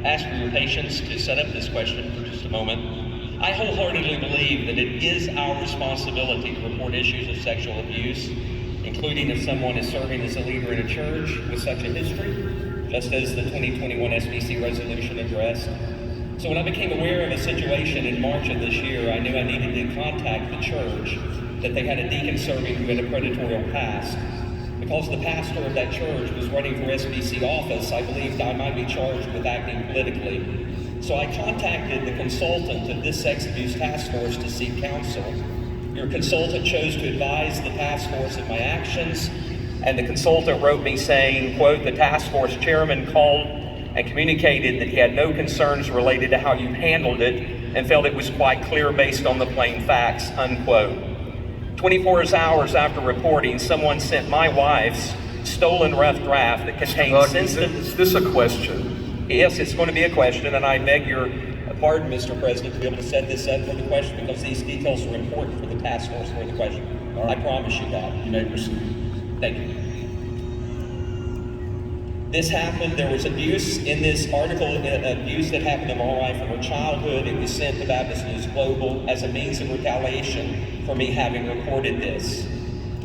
ask for your patience to set up this question for just a moment. I wholeheartedly believe that it is our responsibility to report issues of sexual abuse, including if someone is serving as a leader in a church with such a history, just as the 2021 SBC resolution addressed. So when I became aware of a situation in March of this year, I knew I needed to contact the church, that they had a deacon serving who had a predatorial past. Because the pastor of that church was running for SBC office, I believed I might be charged with acting politically. So I contacted the consultant of this sex abuse task force to seek counsel. Your consultant chose to advise the task force of my actions, and the consultant wrote me saying, quote, "The task force chairman called and communicated that he had no concerns related to how you handled it and felt it was quite clear based on the plain facts," unquote. 24 hours after reporting, someone sent my wife's stolen rough draft that contained sensitive... Is this a question? Yes, it's going to be a question, and I beg your pardon, Mr. President, to be able to set this up for the question because these details are important for the task force for the question. Right. I promise you that. You may proceed. Thank you. This happened, there was abuse in this article, abuse that happened to my wife from her childhood. It was sent to Baptist News Global as a means of retaliation for me having reported this.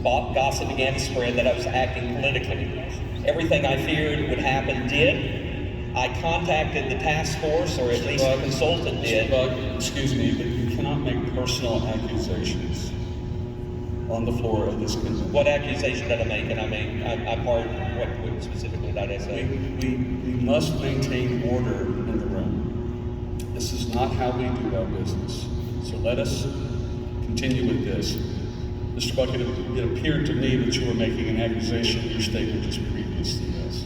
Gossip began to spread that I was acting politically. Everything I feared would happen did. I contacted the task force, or at least the consultant did. Excuse me, but you cannot make personal accusations on the floor of this committee. What accusation did I make? And I'm part of what specifically did I say? We must maintain order in the room. This is not how we do our business. So let us continue with this. Mr. Bucket, it appeared to me that you were making an accusation in your statement just previous to this.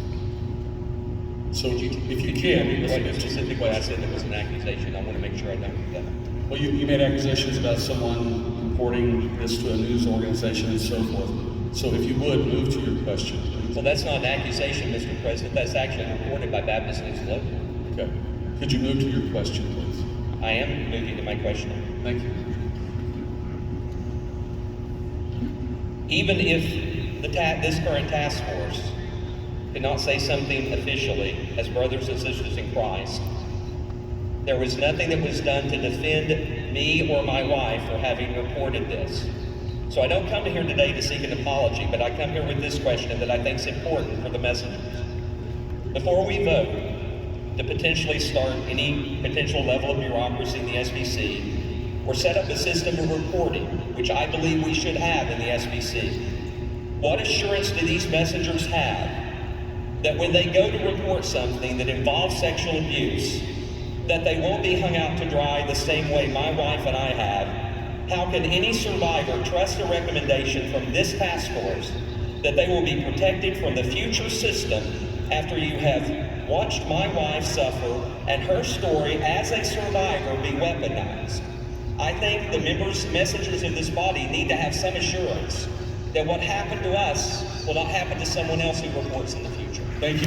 So if you can, specifically I said it was an accusation. I want to make sure I don't do that. Well, you made accusations about someone reporting this to a news organization and so forth. So if you would, move to your question, please. Well, that's not an accusation, Mr. President. That's actually reported by Baptist News Global. Okay. Could you move to your question, please? I am moving to my question. Thank you. Even if this current task force did not say something officially as brothers and sisters in Christ, there was nothing that was done to defend me or my wife for having reported this. So I don't come here today to seek an apology, but I come here with this question that I think is important for the messengers. Before we vote to potentially start any potential level of bureaucracy in the SBC, or set up a system of reporting, which I believe we should have in the SBC, what assurance do these messengers have that when they go to report something that involves sexual abuse, that they won't be hung out to dry the same way my wife and I have? How can any survivor trust a recommendation from this task force that they will be protected from the future system after you have watched my wife suffer and her story as a survivor be weaponized? I think the messengers of this body need to have some assurance that what happened to us will not happen to someone else who reports in the future. Thank you.